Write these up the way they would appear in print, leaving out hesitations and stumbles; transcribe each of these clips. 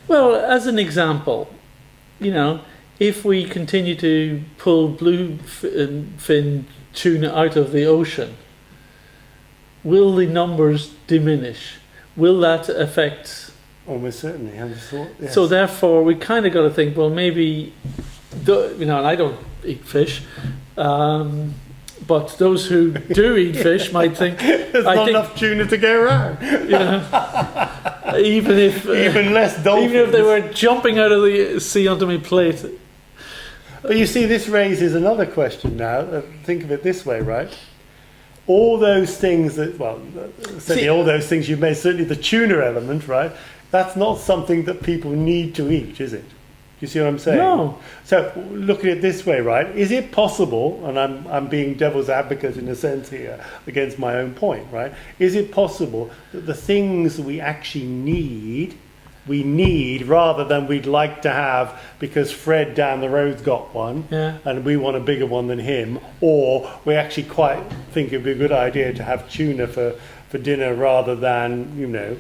Well, as an example, you know, if we continue to pull bluefin tuna out of the ocean, will the numbers diminish? Will that affect? Almost certainly, I just thought. Yes. So therefore, we kind of got to think, well, maybe, you know, and I don't eat fish, but those who do eat fish might think there's not enough tuna to go around. You know, even less dolphins. Even if they were jumping out of the sea onto my plate. But you see, this raises another question now. Think of it this way, right? All those things that, well, certainly all those things you've made, certainly the tuna element, right? That's not something that people need to eat, is it? You see what I'm saying? No. So look at it this way, right? Is it possible, and I'm being devil's advocate in a sense here against my own point, right? Is it possible that the things we actually need, we need rather than we'd like to have because Fred down the road's got one, and we want a bigger one than him, or we actually quite think it'd be a good idea to have tuna for dinner rather than, you know,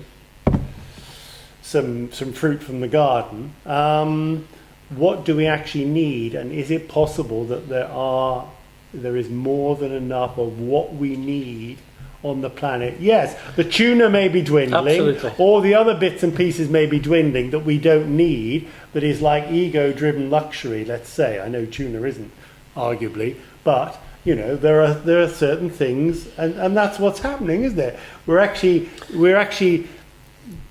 some fruit from the garden. What do we actually need, and is it possible that there is more than enough of what we need on the planet? Yes, the tuna may be dwindling. Absolutely. All the other bits and pieces may be dwindling that we don't need, that is like ego-driven luxury, let's say. I know tuna isn't, arguably, but you know, there are certain things, and that's what's happening, isn't it? We're actually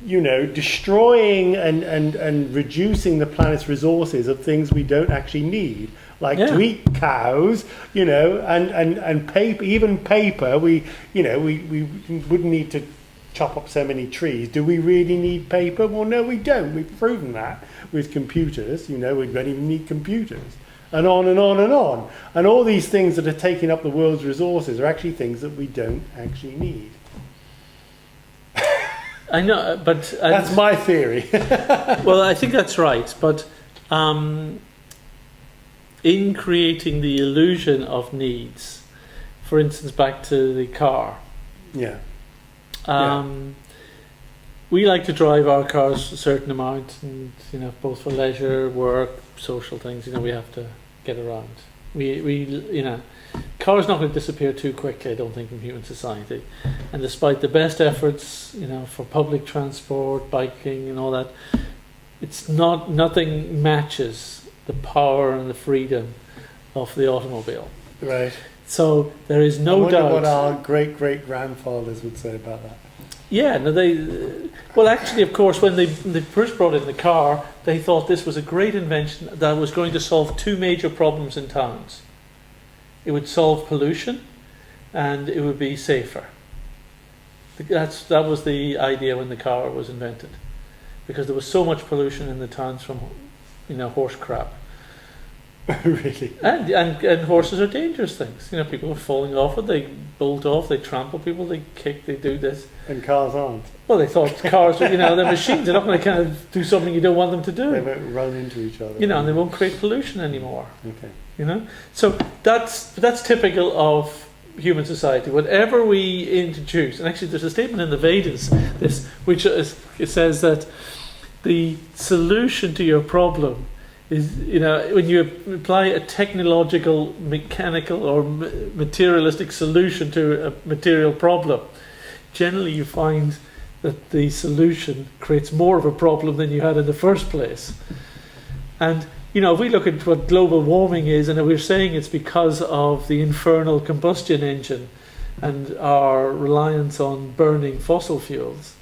you know, destroying and reducing the planet's resources of things we don't actually need, like to eat cows, you know, and paper, even paper. We wouldn't need to chop up so many trees. Do we really need paper? Well, no, we don't. We've proven that with computers. You know, we don't even need computers, and on and on and on. And all these things that are taking up the world's resources are actually things that we don't actually need. I know, but that's my theory. Well, I think that's right, but in creating the illusion of needs, for instance, back to the car. We like to drive our cars a certain amount, and you know, both for leisure, work, social things. You know, we have to get around. We you know. Cars not going to disappear too quickly, I don't think, from human society. And despite the best efforts, you know, for public transport, biking, and all that, nothing matches the power and the freedom of the automobile. Right. So there is no doubt. I wonder what our great grandfathers would say about that. Yeah, no, well, actually, of course, when they first brought in the car, they thought this was a great invention that was going to solve two major problems in towns. It would solve pollution, and it would be safer. That was the idea when the car was invented, because there was so much pollution in the towns from, you know, horse crap. Really? And horses are dangerous things. You know, people are falling off it. They bolt off. They trample people. They kick. They do this. And cars aren't. Well, they thought cars were, you know, they're machines. They're not going to kind of do something you don't want them to do. They won't run into each other. You know, and they won't create pollution anymore. Okay. You know, so that's typical of human society. Whatever we introduce, and actually there's a statement in the Vedas, which it says that the solution to your problem is, you know, when you apply a technological, mechanical, or materialistic solution to a material problem, generally you find that the solution creates more of a problem than you had in the first place. And you know, if we look at what global warming is, and we're saying it's because of the infernal combustion engine and our reliance on burning fossil fuels,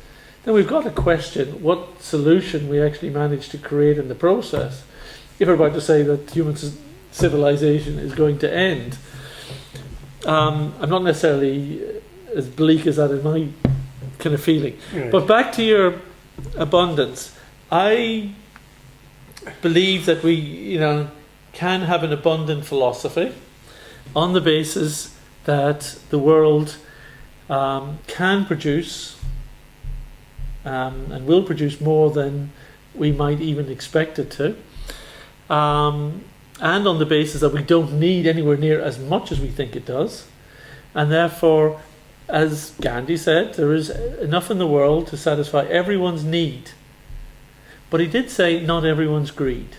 then we've got to question what solution we actually managed to create in the process. If we're about to say that human civilization is going to end, I'm not necessarily as bleak as that in my kind of feeling. Right. But back to your abundance, I believe that we, you know, can have an abundant philosophy on the basis that the world can produce and will produce more than we might even expect it to, and on the basis that we don't need anywhere near as much as we think it does, and therefore, as Gandhi said, there is enough in the world to satisfy everyone's need. But he did say not everyone's greed.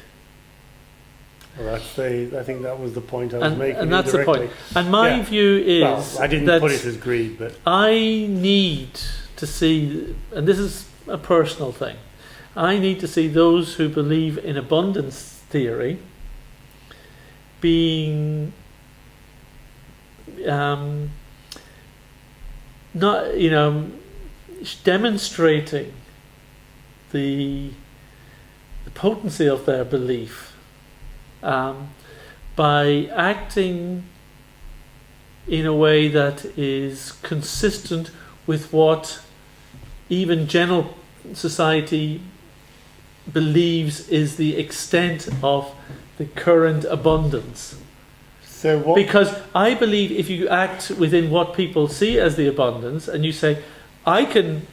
Well, I think that was the point I was making. And that's the indirectly. point. And my view is well, I didn't that put it as greed, but I need to see, and this is a personal thing, I need to see those who believe in abundance theory being not, demonstrating the potency of their belief by acting in a way that is consistent with what even general society believes is the extent of the current abundance. so what? Because I believe if you act within what people see as the abundance, and you say, I can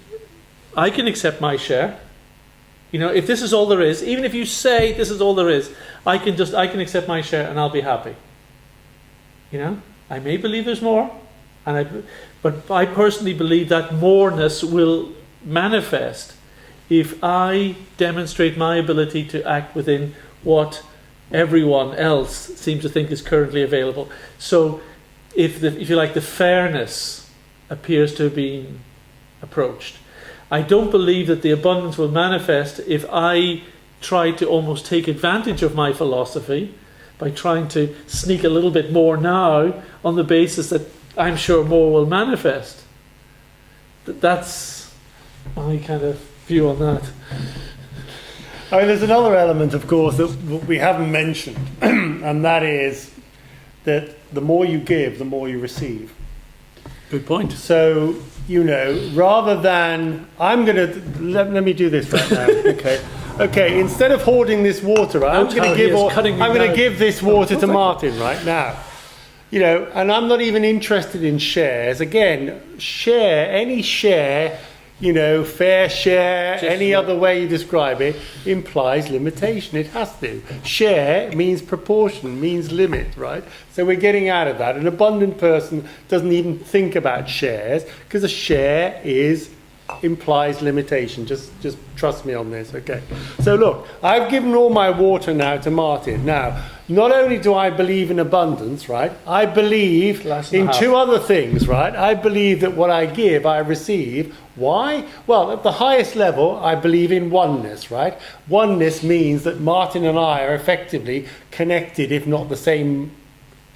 accept my share. If this is all there is, even if you say this is all there is, I can accept my share and I'll be happy. I may believe there's more, but I personally believe that moreness will manifest if I demonstrate my ability to act within what everyone else seems to think is currently available. So if you like, the fairness appears to have been approached. I don't believe that the abundance will manifest if I try to almost take advantage of my philosophy by trying to sneak a little bit more now on the basis that I'm sure more will manifest. That's my kind of view on that. I mean, there's another element, of course, that we haven't mentioned, and that is that the more you give, the more you receive. Good point. So, rather than I'm going to let me do this right now. Okay. Instead of hoarding this water, I'm going to give this water to Martin right now. And I'm not even interested in shares. Again, any share. Fair share, any other way you describe it, implies limitation. It has to. Share means proportion, means limit, right? So we're getting out of that. An abundant person doesn't even think about shares because a share implies limitation. Just trust me on this, okay? So look, I've given all my water now to Martin. Now, not only do I believe in abundance, right? I believe in two other things, right? I believe that what I give, I receive. Why? Well, at the highest level, I believe in oneness, right? Oneness means that Martin and I are effectively connected, if not the same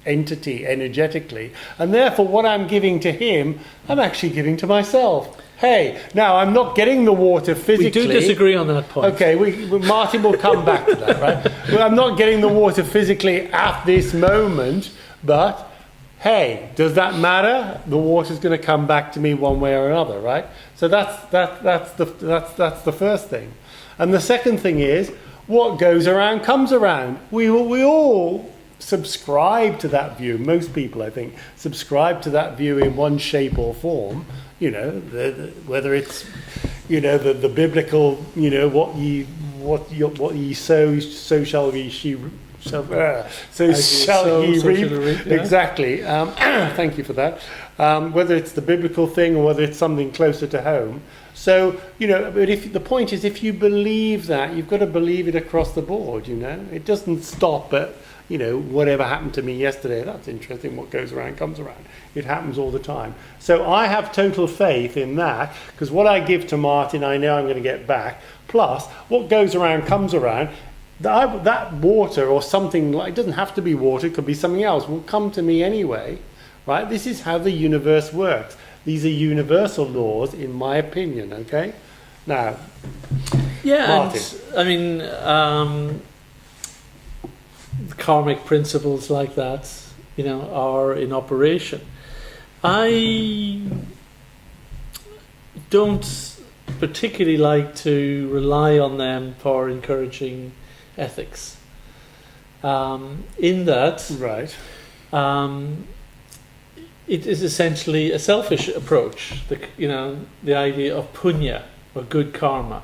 entity energetically. And therefore, what I'm giving to him, I'm actually giving to myself. Hey, now I'm not getting the water physically. We do disagree on that point. Okay, Martin will come back to that, right? Well, I'm not getting the water physically at this moment, but hey, does that matter? The water's going to come back to me one way or another, right? So that's the first thing. And the second thing is, what goes around comes around. We all subscribe to that view. Most people, I think, subscribe to that view in one shape or form. Whether it's the biblical, what ye sow, so shall ye reap. Yeah. Exactly. Thank you for that. Whether it's the biblical thing or whether it's something closer to home. So but the point is, if you believe that, you've got to believe it across the board. It doesn't stop at whatever happened to me yesterday. That's interesting. What goes around comes around. It happens all the time. So I have total faith in that, because what I give to Martin, I know I'm going to get back. Plus, what goes around comes around. That water or something, it doesn't have to be water, it could be something else, will come to me anyway, right? This is how the universe works. These are universal laws, in my opinion, okay? Now, Martin. Karmic principles like that, are in operation. I don't particularly like to rely on them for encouraging ethics. In that, right, it is essentially a selfish approach. The idea of punya or good karma.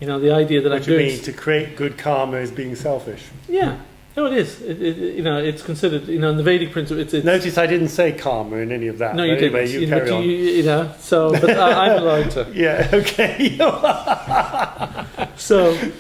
The idea that what I'm doing. Mean to create good karma is being selfish. Yeah. No, it is. It's considered. In the Vedic principle, it's. Notice I didn't say karma in any of that. No, you anyway, didn't. You carry on. So, but I'm allowed to. Yeah. Okay. So